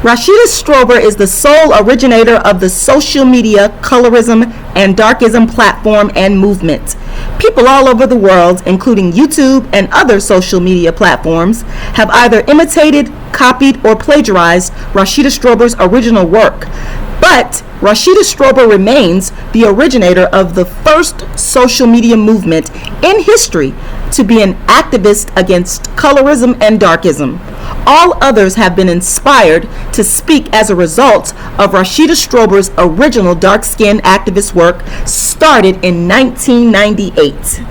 Rashida Strober is the sole originator of the social media colorism and darkism platform and movement. People all over the world, including YouTube and other social media platforms, have either imitated, copied, or plagiarized Rashida Strober's original work. But Rashida Strober remains the originator of the first social media movement in history to be an activist against colorism and darkism. All others have been inspired to speak as a result of Rashida Strober's original dark-skinned activist work started in 1998.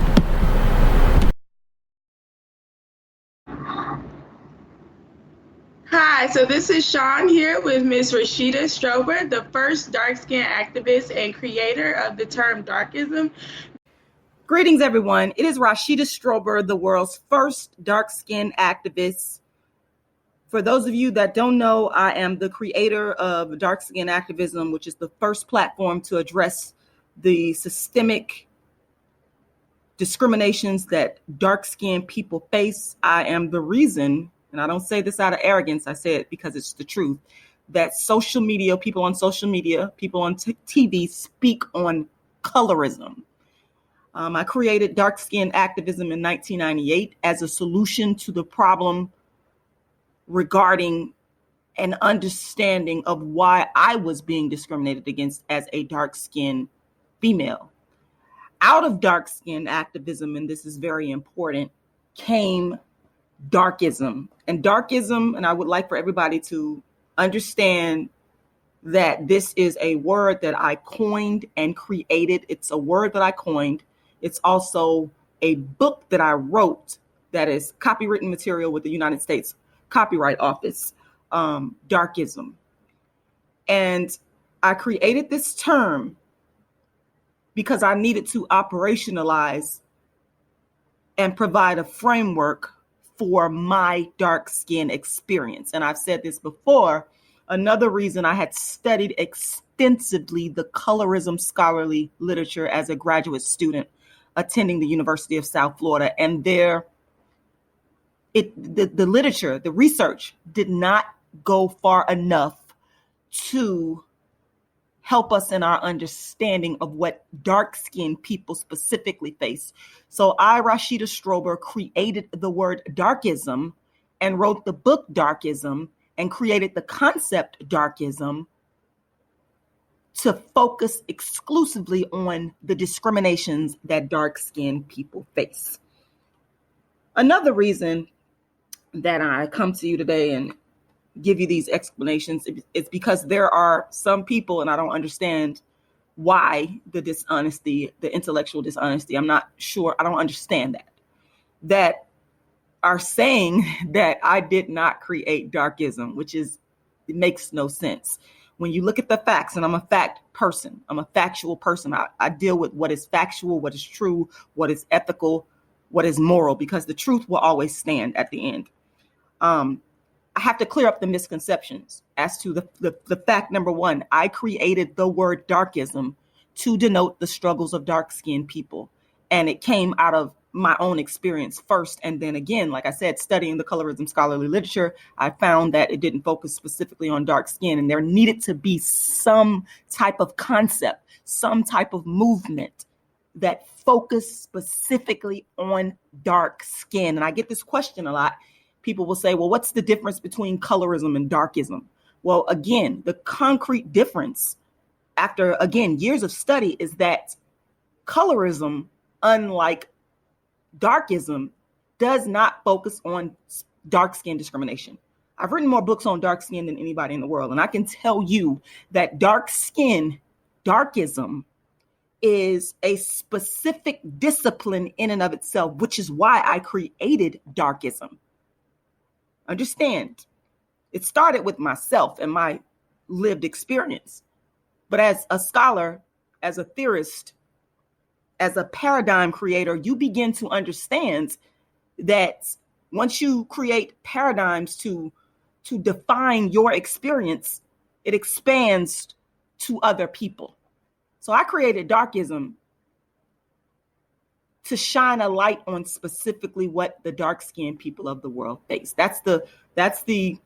Hi, so this is Sean here with Miss Rashida Strober, the first dark-skinned activist and creator of the term darkism. Greetings, everyone. It is Rashida Strober, the world's first dark-skinned activist. For those of you that don't know, I am the creator of dark-skinned activism, which is the first platform to address the systemic discriminations that dark-skinned people face. I am the reason, and I don't say this out of arrogance, I say it because it's the truth, that social media, people on social media, people on TV speak on colorism. I created dark-skinned activism in 1998 as a solution to the problem regarding an understanding of why I was being discriminated against as a dark-skinned female. Out of dark-skinned activism, and this is very important, came darkism. And darkism, and I would like for everybody to understand that this is a word that I coined and created. It's a word that I coined. It's also a book that I wrote that is copywritten material with the United States Copyright Office, Darkism. And I created this term because I needed to operationalize and provide a framework for my dark skin experience. And I've said this before, another reason I had studied extensively the colorism scholarly literature as a graduate student attending the University of South Florida. And the literature, the research did not go far enough to help us in our understanding of what dark-skinned people specifically face. So I, Rashida Strober, created the word darkism and wrote the book Darkism and created the concept darkism to focus exclusively on the discriminations that dark-skinned people face. Another reason that I come to you today and give you these explanations is because there are some people, and I don't understand why the dishonesty, the intellectual dishonesty, I'm not sure, I don't understand that are saying that I did not create darkism, which is, it makes no sense. When you look at the facts, and I'm a fact person, I'm a factual person. I deal with what is factual, what is true, what is ethical, what is moral, because the truth will always stand at the end. I have to clear up the misconceptions as to the fact number one. I created the word darkism to denote the struggles of dark-skinned people. And it came out of my own experience first. And then again, like I said, studying the colorism scholarly literature, I found that it didn't focus specifically on dark skin. And there needed to be some type of concept, some type of movement that focused specifically on dark skin. And I get this question a lot. People will say, well, what's the difference between colorism and darkism? Well, again, the concrete difference after, again, years of study is that colorism, unlike darkism, does not focus on dark skin discrimination. I've written more books on dark skin than anybody in the world. And I can tell you that dark skin, darkism, is a specific discipline in and of itself, which is why I created darkism. Understand, it started with myself and my lived experience. But as a scholar, as a theorist, as a paradigm creator, you begin to understand that once you create paradigms to define your experience, it expands to other people. So I created darkism to shine a light on specifically what the dark-skinned people of the world face. That's the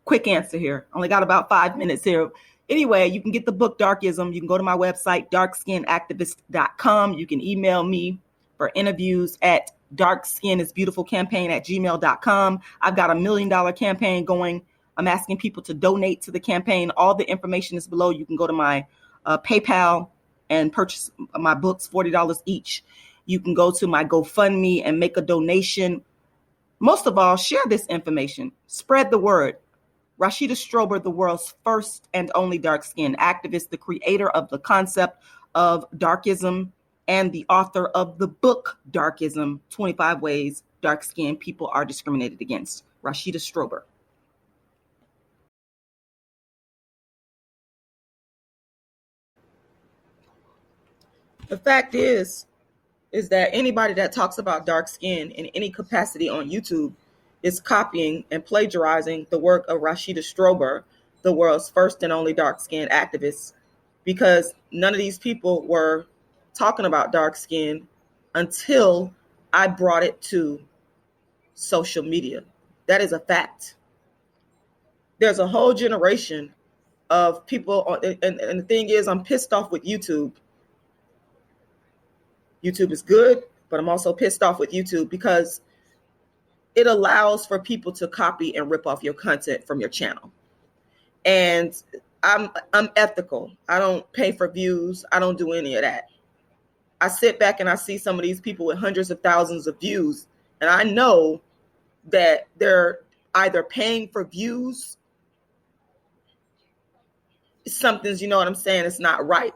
quick answer here. Only got about 5 minutes here. Anyway, you can get the book Darkism. You can go to my website, darkskinactivist.com. You can email me for interviews at darkskinisbeautifulcampaign@gmail.com. I've got $1 million campaign going. I'm asking people to donate to the campaign. All the information is below. You can go to my PayPal and purchase my books, $40 each. You can go to my GoFundMe and make a donation. Most of all, share this information. Spread the word. Rashida Strober, the world's first and only dark-skinned activist, the creator of the concept of darkism, and the author of the book Darkism, 25 Ways Dark-Skinned People Are Discriminated Against. Rashida Strober. The fact is that anybody that talks about dark skin in any capacity on YouTube is copying and plagiarizing the work of Rashida Strober, the world's first and only dark-skinned activist, because none of these people were talking about dark skin until I brought it to social media. That is a fact. There's a whole generation of people, and the thing is, I'm pissed off with YouTube. YouTube is good, but I'm also pissed off with YouTube because it allows for people to copy and rip off your content from your channel. And I'm ethical. I don't pay for views. I don't do any of that. I sit back and I see some of these people with hundreds of thousands of views, and I know that they're either paying for views. Something's, you know what I'm saying, it's not right.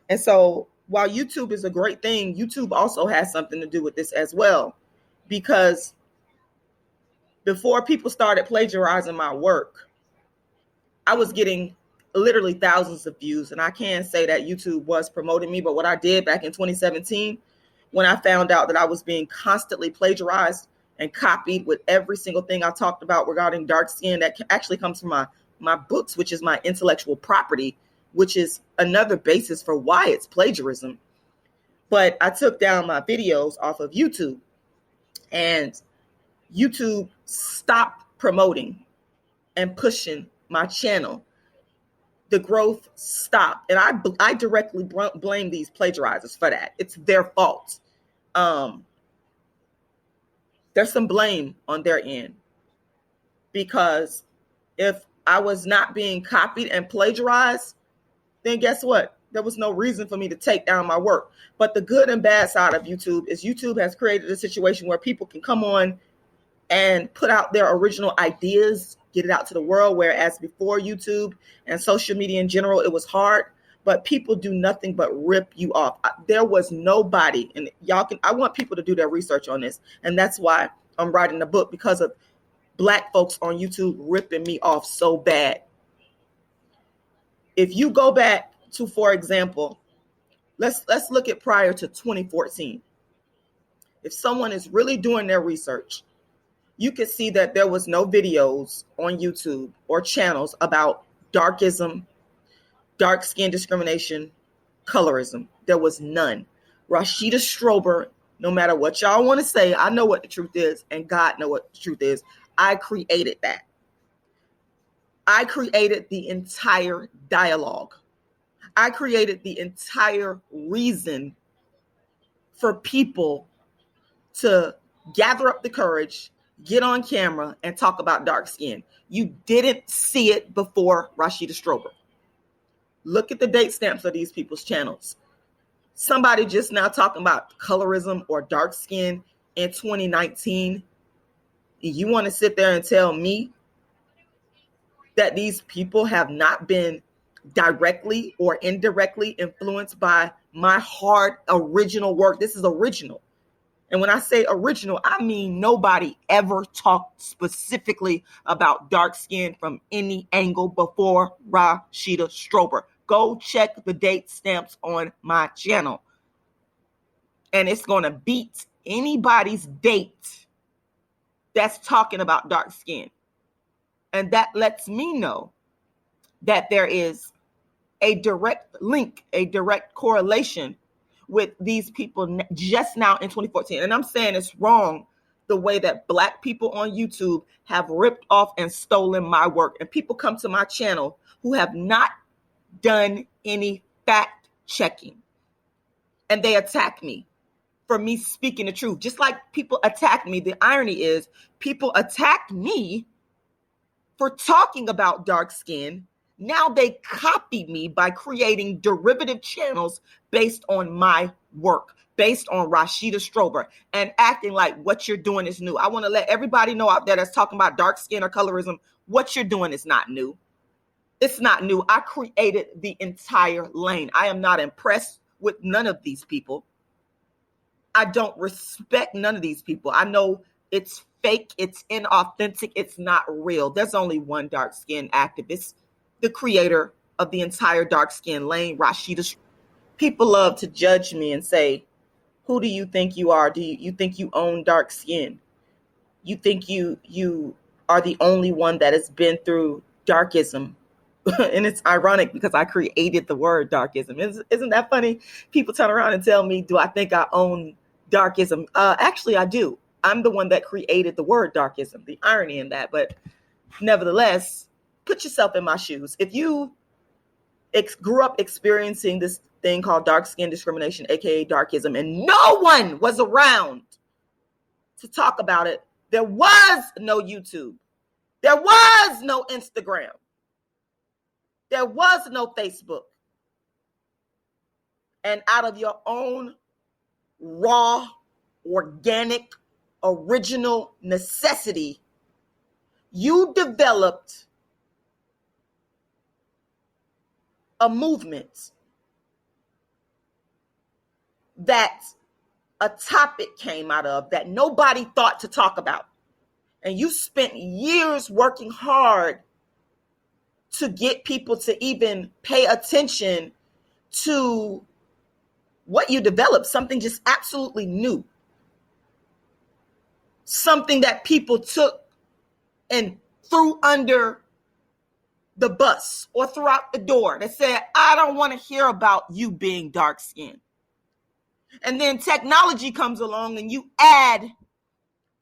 And so while YouTube is a great thing, YouTube also has something to do with this as well. Because before people started plagiarizing my work, I was getting literally thousands of views. And I can say that YouTube was promoting me. But what I did back in 2017, when I found out that I was being constantly plagiarized and copied with every single thing I talked about regarding dark skin, that actually comes from my books, which is my intellectual property, which is another basis for why it's plagiarism. But I took down my videos off of YouTube, and YouTube stopped promoting and pushing my channel. The growth stopped. And I directly blame these plagiarizers for that. It's their fault. There's some blame on their end, because if I was not being copied and plagiarized, then guess what? There was no reason for me to take down my work. But the good and bad side of YouTube is YouTube has created a situation where people can come on and put out their original ideas, get it out to the world. Whereas before YouTube and social media in general, it was hard, but people do nothing but rip you off. There was nobody, and I want people to do their research on this. And that's why I'm writing the book, because of Black folks on YouTube ripping me off so bad. If you go back to, for example, let's look at prior to 2014. If someone is really doing their research, you can see that there was no videos on YouTube or channels about darkism, dark skin discrimination, colorism. There was none. Rashida Strober, no matter what y'all want to say, I know what the truth is, and God know what the truth is. I created that. I created the entire dialogue. I created the entire reason for people to gather up the courage, get on camera, and talk about dark skin. You didn't see it before Rashida Strober. Look at the date stamps of these people's channels. Somebody just now talking about colorism or dark skin in 2019. You want to sit there and tell me that these people have not been directly or indirectly influenced by my hard original work? This is original. And when I say original, I mean nobody ever talked specifically about dark skin from any angle before Rashida Strober. Go check the date stamps on my channel. And it's going to beat anybody's date that's talking about dark skin. And that lets me know that there is a direct link, a direct correlation with these people just now in 2014. And I'm saying it's wrong the way that Black people on YouTube have ripped off and stolen my work. And people come to my channel who have not done any fact checking. And they attack me for me speaking the truth. Just like people attack me. The irony is people attack me for talking about dark skin. Now they copy me by creating derivative channels based on my work, based on Rashida Strober, and acting like what you're doing is new. I want to let everybody know out there that's talking about dark skin or colorism, what you're doing is not new. It's not new. I created the entire lane. I am not impressed with none of these people. I don't respect none of these people. I know it's fake, it's inauthentic, it's not real. There's only one dark skin activist, the creator of the entire dark skin lane, Rashida. People love to judge me and say, who do you think you are? Do you think you own dark skin? You think you are the only one that has been through darkism? And it's ironic because I created the word darkism. Isn't that funny? People turn around and tell me, do I think I own darkism? Actually, I do. I'm the one that created the word darkism. The irony in that. But nevertheless, put yourself in my shoes. If you grew up experiencing this thing called dark skin discrimination, aka darkism, and no one was around to talk about it, there was no YouTube. There was no Instagram. There was no Facebook. And out of your own raw, organic, original necessity, you developed a movement that a topic came out of that nobody thought to talk about. And you spent years working hard to get people to even pay attention to what you developed, something just absolutely new. Something that people took and threw under the bus or threw out the door that said, I don't want to hear about you being dark skinned. And then technology comes along and you add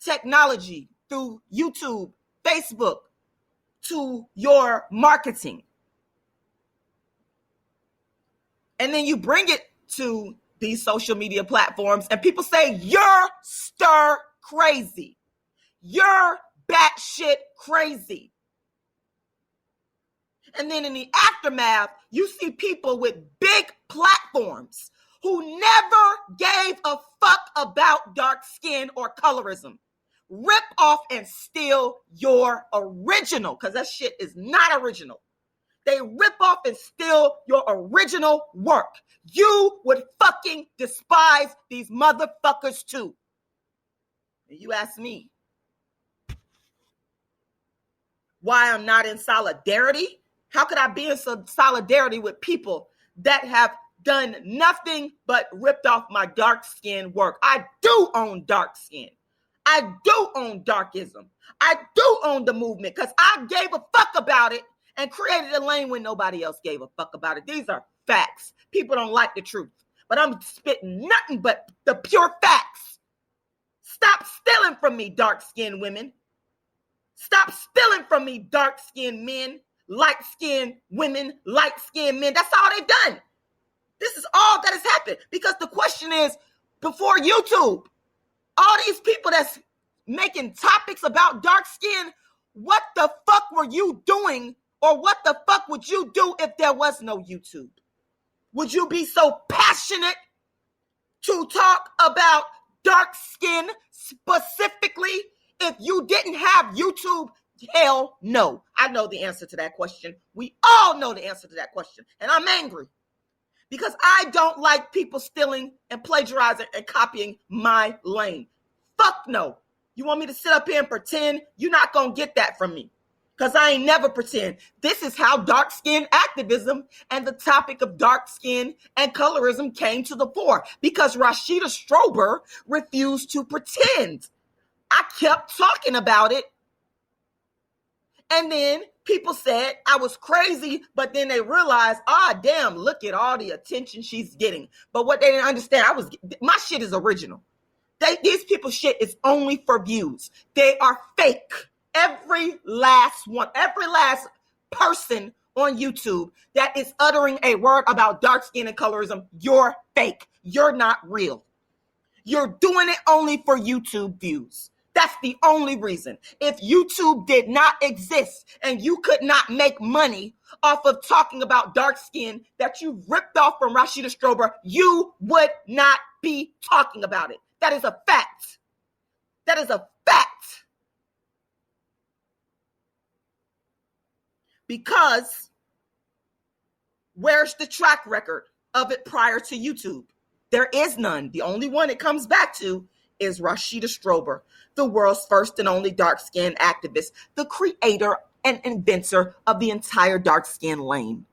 technology through YouTube, Facebook to your marketing. And then you bring it to these social media platforms and people say, you're stir crazy. You're batshit crazy. And then in the aftermath, you see people with big platforms who never gave a fuck about dark skin or colorism rip off and steal your original, because that shit is not original. They rip off and steal your original work. You would fucking despise these motherfuckers too. And you ask me why I'm not in solidarity? How could I be in solidarity with people that have done nothing but ripped off my dark skin work? I do own dark skin. I do own darkism. I do own the movement because I gave a fuck about it and created a lane when nobody else gave a fuck about it. These are facts. People don't like the truth, but I'm spitting nothing but the pure facts. Stop stealing from me, dark-skinned women. Stop stealing from me, dark-skinned men, light-skinned women, light-skinned men. That's all they've done. This is all that has happened because the question is, before YouTube, all these people that's making topics about dark skin, what the fuck were you doing, or what the fuck would you do if there was no YouTube? Would you be so passionate to talk about dark skin specifically if you didn't have YouTube? Hell no. I know the answer to that question. We all know the answer to that question. And I'm angry because I don't like people stealing and plagiarizing and copying my lane. Fuck no. You want me to sit up here and pretend? You're not going to get that from me because I ain't never pretend. This is how dark skin activism and the topic of dark skin and colorism came to the fore because Rashida Strober refused to pretend. I kept talking about it. And then people said I was crazy, but then they realized, damn, look at all the attention she's getting. But what they didn't understand, my shit is original. These people's shit is only for views. They are fake. Every last one, every last person on YouTube that is uttering a word about dark skin and colorism, you're fake. You're not real. You're doing it only for YouTube views. That's the only reason. If YouTube did not exist and you could not make money off of talking about dark skin that you ripped off from Rashida Strober, you would not be talking about it. That is a fact. That is a fact. Because where's the track record of it prior to YouTube? There is none. The only one it comes back to is Rashida Strober, the world's first and only dark-skinned activist, the creator and inventor of the entire dark-skin lane.